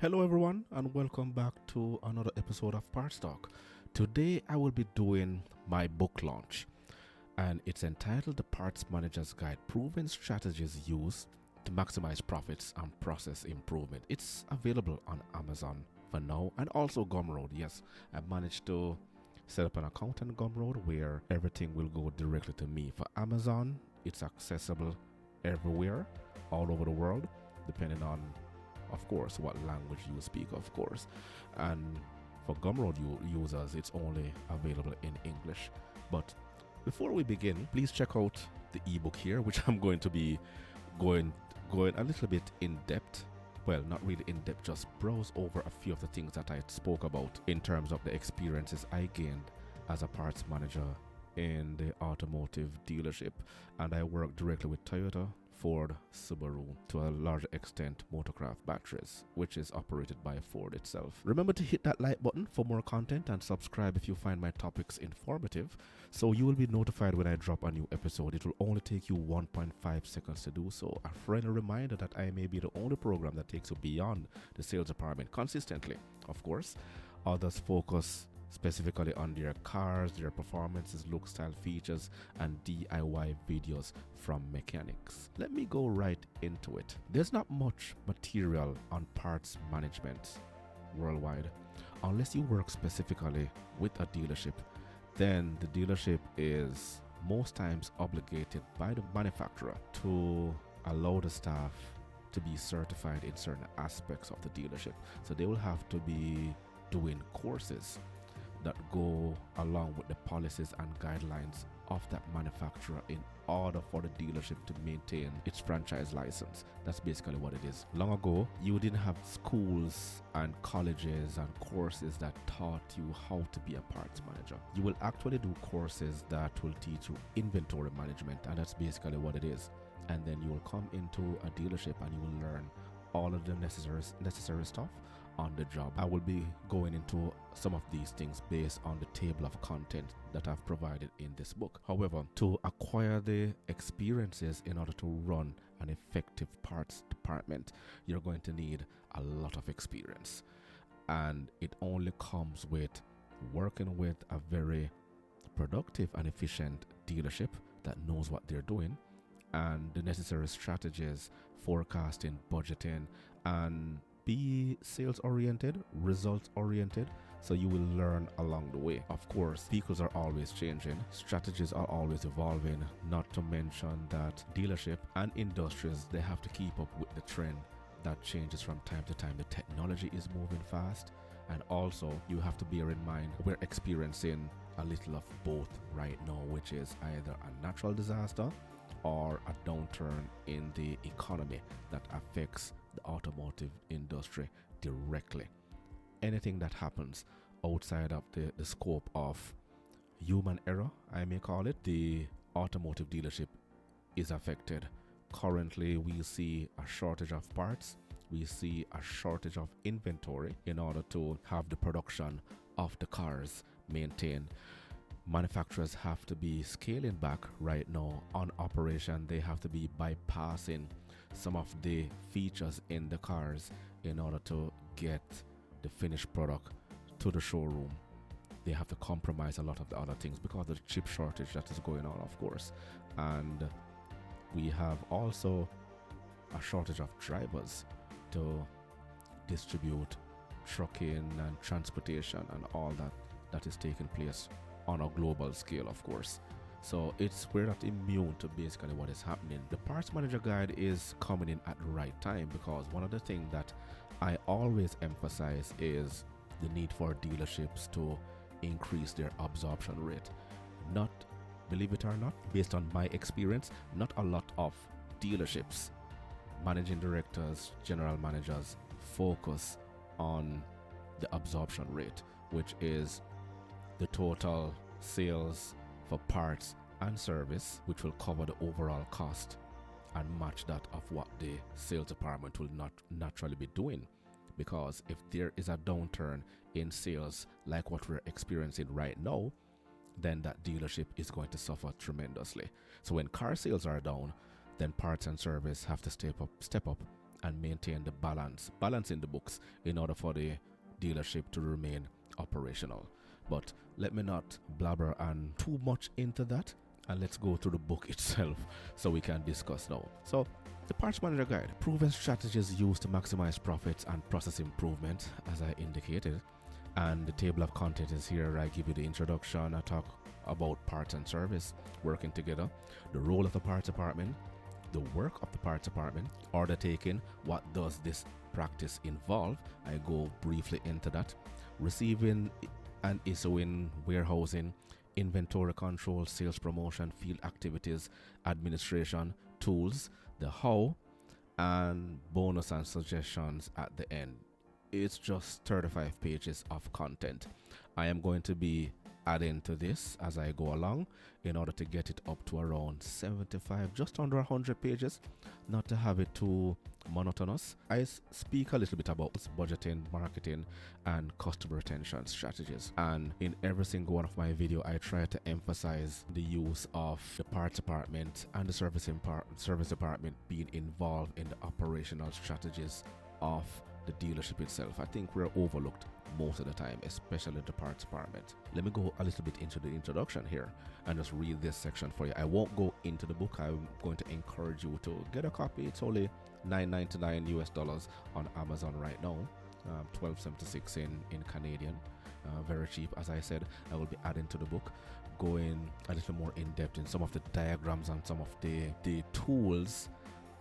Hello, everyone, and welcome back to another episode of Parts Talk. Today, I will be doing my book launch, and it's entitled The Parts Manager's Guide: Proven Strategies Used to Maximize Profits and Process Improvement. It's available on Amazon for now and also Gumroad. Yes, I managed to set up an account on Gumroad where everything will go directly to me. For Amazon, it's accessible everywhere, all over the world, depending on, of course, what language you speak, of course. And for Gumroad users, it's only available in English. But before we begin, please check out the ebook here, which I'm going to be going a little bit in depth. Well, not really in depth, just browse over a few of the things that I spoke about in terms of the experiences I gained as a parts manager in the automotive dealership. And I work directly with Toyota, Ford, Subaru, to a large extent Motorcraft batteries, which is operated by Ford itself. Remember to hit that like button for more content and subscribe if you find my topics informative, so you will be notified when I drop a new episode. It will only take you 1.5 seconds to do so. A friendly reminder that I may be the only program that takes you beyond the sales department consistently. Of course, others focus specifically on their cars, their performances, look, style, features, and DIY videos from mechanics. Let me go right into it. There's not much material on parts management worldwide. Unless you work specifically with a dealership, then the dealership is most times obligated by the manufacturer to allow the staff to be certified in certain aspects of the dealership. So they will have to be doing courses that go along with the policies and guidelines of that manufacturer in order for the dealership to maintain its franchise license. That's basically what it is. Long ago, you didn't have schools and colleges and courses that taught you how to be a parts manager. You will actually do courses that will teach you inventory management, and that's basically what it is. And then you will come into a dealership and you will learn all of the necessary stuff on the job. I will be going into some of these things based on the table of content that I've provided in this book. However, to acquire the experiences in order to run an effective parts department, you're going to need a lot of experience. And it only comes with working with a very productive and efficient dealership that knows what they're doing, and the necessary strategies, forecasting, budgeting, and be sales oriented, results oriented, so you will learn along the way. Of course, vehicles are always changing, strategies are always evolving, not to mention that dealership and industries, they have to keep up with the trend that changes from time to time. The technology is moving fast, and also you have to bear in mind we're experiencing a little of both right now, which is either a natural disaster or a downturn in the economy that affects the automotive industry directly. Anything that happens outside of the scope of human error, I may call it, the automotive dealership is affected. Currently, we see a shortage of parts. We see a shortage of inventory in order to have the production of the cars maintained. Manufacturers have to be scaling back right now on operation. They have to be bypassing some of the features in the cars in order to get the finished product to the showroom. They have to compromise a lot of the other things because of the chip shortage that is going on, of course. And we have also a shortage of drivers to distribute trucking and transportation and all that is taking place on a global scale, of course. So we're not immune to basically what is happening. The Parts Manager Guide is coming in at the right time, because one of the things that I always emphasize is the need for dealerships to increase their absorption rate. Not, believe it or not, based on my experience, not a lot of dealerships, managing directors, general managers focus on the absorption rate, which is the total sales for parts and service, which will cover the overall cost and match that of what the sales department will not naturally be doing. Because if there is a downturn in sales like what we're experiencing right now, then that dealership is going to suffer tremendously. So when car sales are down, then parts and service have to step up and maintain the balance in the books in order for the dealership to remain operational. But let me not blabber and too much into that, and let's go to the book itself so we can discuss now. So the Parts Manager Guide, proven strategies used to maximize profits and process improvement, as I indicated. And the table of content is here. I give you the introduction, I talk about parts and service working together, the role of the parts department, the work of the parts department, order taking, what does this practice involve? I go briefly into that. Receiving and issuing, warehousing, inventory control, sales promotion, field activities, administration, tools, the how, and bonus and suggestions at the end. It's just 35 pages of content. I am going to be adding to this as I go along in order to get it up to around 75, just under 100 pages, not to have it too monotonous. I speak a little bit about budgeting, marketing, and customer retention strategies. And in every single one of my video, I try to emphasize the use of the parts department and the service department being involved in the operational strategies of the dealership itself. I think we're overlooked most of the time, especially the parts department. Let me go a little bit into the introduction here and just read this section for you. I won't go into the book. I'm going to encourage you to get a copy. It's only $9.99 US on Amazon right now, $12.76 in Canadian. Very cheap. As I said, I will be adding to the book, going a little more in depth in some of the diagrams and some of the tools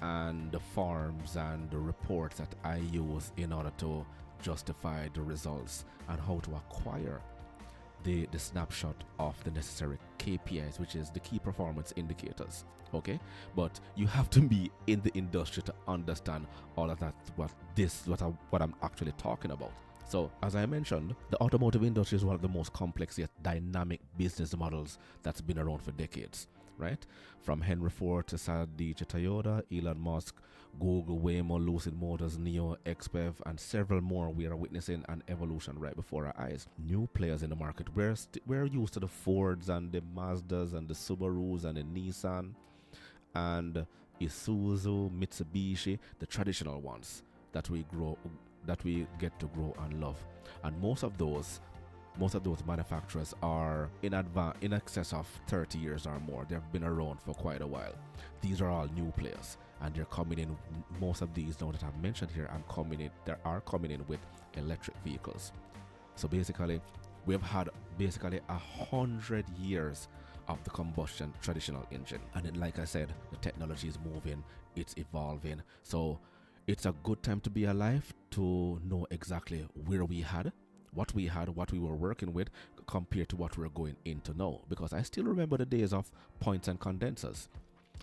and the forms and the reports that I use in order to justify the results and how to acquire the snapshot of the necessary KPIs, which is the key performance indicators. Okay, but you have to be in the industry to understand all of that, what I'm actually talking about. So as I mentioned, the automotive industry is one of the most complex yet dynamic business models that's been around for decades, right? From Henry Ford to Sadiq Toyota, Elon Musk, Google, Waymo, Lucid Motors, Neo, XPEV, and several more, we are witnessing an evolution right before our eyes. New players in the market. We're used to the Fords and the Mazdas and the Subarus and the Nissan and Isuzu, Mitsubishi, the traditional ones that we get to grow and love. And most of those manufacturers are in excess of 30 years or more. They've been around for quite a while. These are all new players, and they're coming in. Most of these now that I've mentioned here, they are coming in with electric vehicles. So basically, we've had 100 years of the combustion traditional engine, and then, like I said, the technology is moving, it's evolving. So it's a good time to be alive to know exactly where we had, what we were working with compared to what we're going into now. Because I still remember the days of points and condensers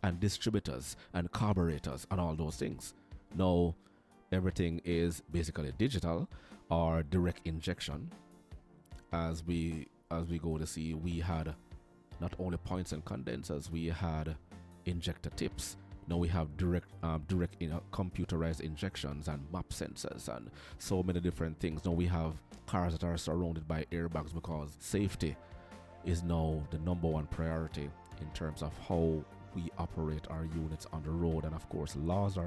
and distributors and carburetors and all those things. Now everything is basically digital or direct injection. As we go to see, we had not only points and condensers, we had injector tips. Now we have direct computerized injections and map sensors and so many different things. Now we have cars that are surrounded by airbags because safety is now the number one priority in terms of how we operate our units on the road. And of course, laws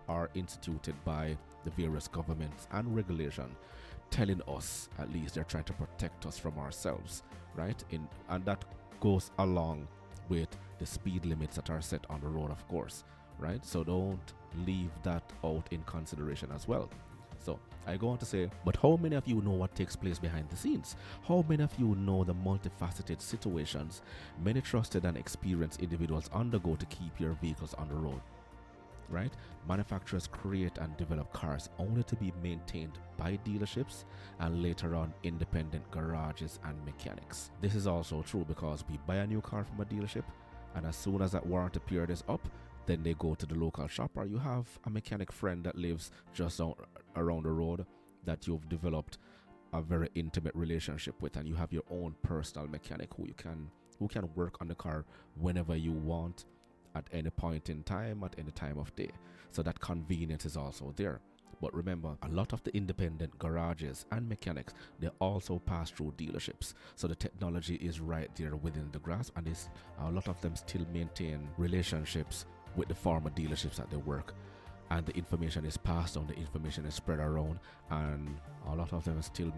are instituted by the various governments and regulation telling us, at least they're trying to protect us from ourselves, right? And that goes along with the speed limits that are set on the road, of course, right? So don't leave that out in consideration as well. So I go on to say, but how many of you know what takes place behind the scenes? How many of you know the multifaceted situations many trusted and experienced individuals undergo to keep your vehicles on the road, right? Manufacturers create and develop cars only to be maintained by dealerships and later on independent garages and mechanics. This is also true because we buy a new car from a dealership, and as soon as that warranty period is up, then they go to the local shop, or you have a mechanic friend that lives just around the road that you've developed a very intimate relationship with, and you have your own personal mechanic who can work on the car whenever you want, at any point in time, at any time of day. So that convenience is also there. But remember, a lot of the independent garages and mechanics, they also pass through dealerships. So the technology is right there within the grasp, and a lot of them still maintain relationships with the former dealerships that they work and the information is passed on, the information is spread around, and a lot of them still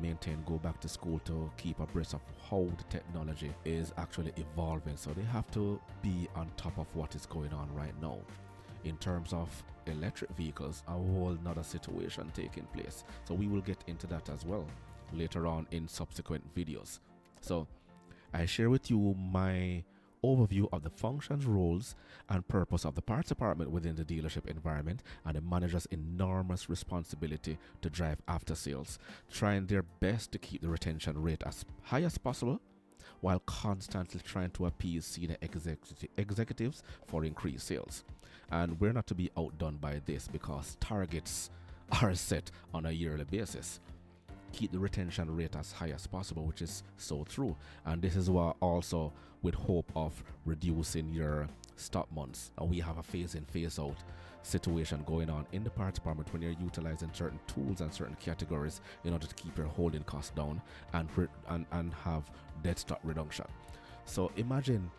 go back to school to keep abreast of how the technology is actually evolving. So they have to be on top of what is going on right now. In terms of electric vehicles, a whole nother situation taking place. So we will get into that as well later on in subsequent videos. So I share with you my overview of the functions, roles, and purpose of the parts department within the dealership environment, and the manager's enormous responsibility to drive after sales, trying their best to keep the retention rate as high as possible while constantly trying to appease senior executives for increased sales. And we're not to be outdone by this, because targets are set on a yearly basis. Keep the retention rate as high as possible, which is so true. And this is why also with hope of reducing your stop months. And we have a phase in, phase out situation going on in the parts department when you're utilizing certain tools and certain categories in order to keep your holding costs down and have dead stock reduction. So imagine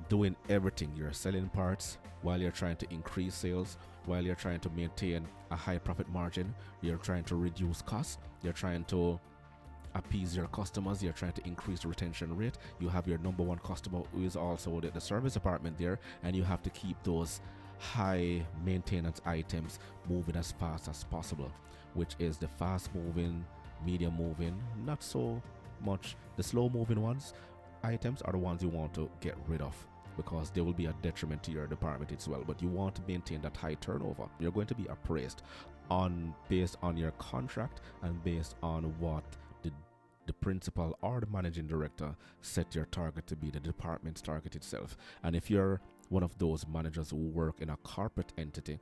doing everything. You're selling parts while you're trying to increase sales, while you're trying to maintain a high profit margin, you're trying to reduce costs, you're trying to appease your customers, you're trying to increase the retention rate. You have your number one customer who is also the service department there, and you have to keep those high maintenance items moving as fast as possible, which is the fast moving, medium moving, not so much the slow moving items are the ones you want to get rid of, because they will be a detriment to your department as well. But you want to maintain that high turnover. You're going to be appraised based on your contract and based on what the principal or the managing director set your target to be, the department's target itself. And if you're one of those managers who work in a corporate entity,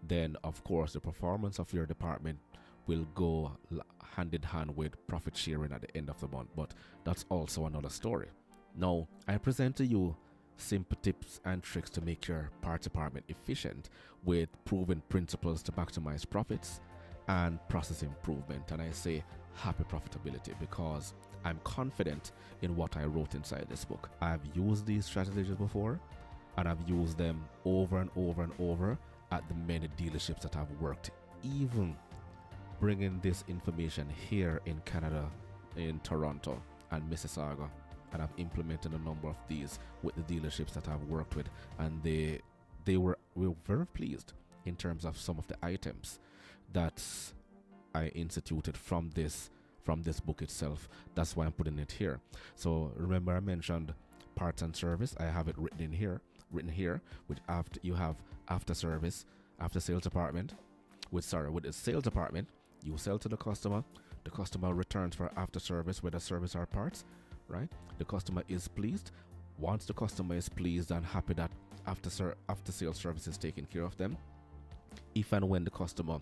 then of course the performance of your department will go hand in hand with profit sharing at the end of the month. But that's also another story. Now, I present to you simple tips and tricks to make your parts department efficient with proven principles to maximize profits and process improvement. And I say happy profitability because I'm confident in what I wrote inside this book. I've used these strategies before, and I've used them over and over and over at the many dealerships that I've worked, even bringing this information here in Canada, in Toronto and Mississauga. And I've implemented a number of these with the dealerships that I've worked with, and we were very pleased in terms of some of the items that I instituted from this book itself. That's why I'm putting it here. So remember, I mentioned parts and service. I have it written here, which you have after service, after sales department. With the sales department, you sell to the customer returns for after service, whether service or parts, right? The customer is pleased. Once the customer is pleased and happy that after sales service is taking care of them, if and when the customer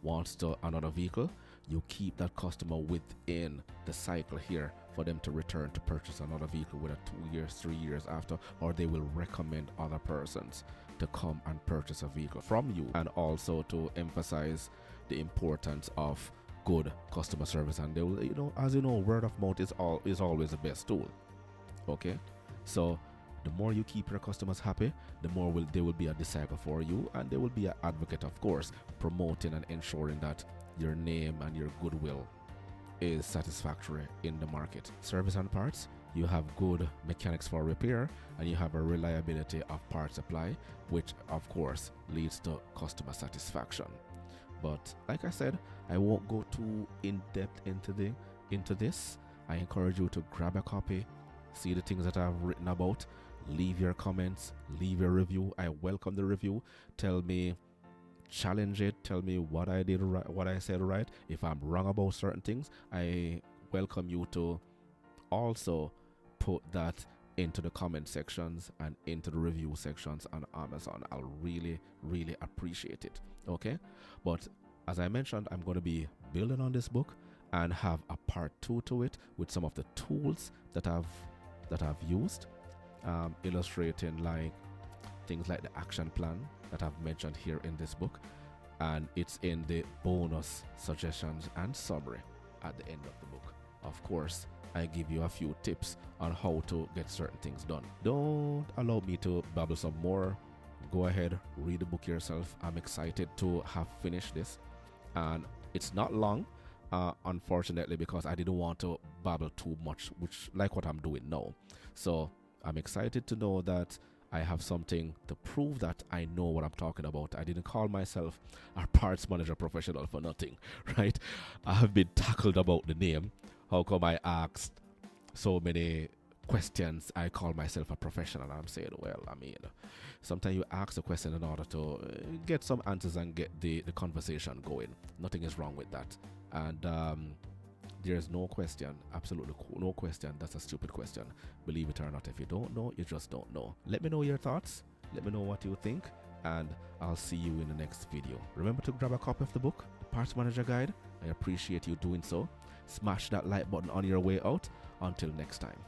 wants another vehicle, you keep that customer within the cycle here for them to return to purchase another vehicle, whether 2 years, 3 years after, or they will recommend other persons to come and purchase a vehicle from you. And also to emphasize the importance of good customer service. And they will, as you know, word of mouth is always the best tool. Okay, so the more you keep your customers happy, the more they will be a disciple for you, and they will be an advocate, of course, promoting and ensuring that your name and your goodwill is satisfactory in the market. Service and parts, you have good mechanics for repair, and you have a reliability of part supply, which of course leads to customer satisfaction. But like I said, I won't go too in depth into this. I encourage you to grab a copy, see the things that I've written about, leave your comments, leave your review. I welcome the review. Tell me, challenge it, tell me what I did right, what I said right. If I'm wrong about certain things, I welcome you to also put that into the comment sections and into the review sections on Amazon. I'll really appreciate it. Okay, but as I mentioned, I'm going to be building on this book and have a part 2 to it with some of the tools that I've used, illustrating like things like the action plan that I've mentioned here in this book, and it's in the bonus suggestions and summary at the end of the book. Of course, I give you a few tips on how to get certain things done. Don't allow me to babble some more. go ahead, read the book yourself. I'm excited to have finished this, and it's not long, unfortunately, because I didn't want to babble too much, which like what I'm doing now. So I'm excited to know that I have something to prove that I know what I'm talking about. I didn't call myself a parts manager professional for nothing, right? I have been tackled about the name. How come I asked so many questions? I call myself a professional. I'm saying, well, I mean, sometimes you ask a question in order to get some answers and get the conversation going. Nothing is wrong with that. And there's no question, absolutely no question. That's a stupid question. Believe it or not, if you don't know, you just don't know. Let me know your thoughts. Let me know what you think. And I'll see you in the next video. Remember to grab a copy of the book, The Parts Manager Guide. I appreciate you doing so. Smash that like button on your way out. Until next time.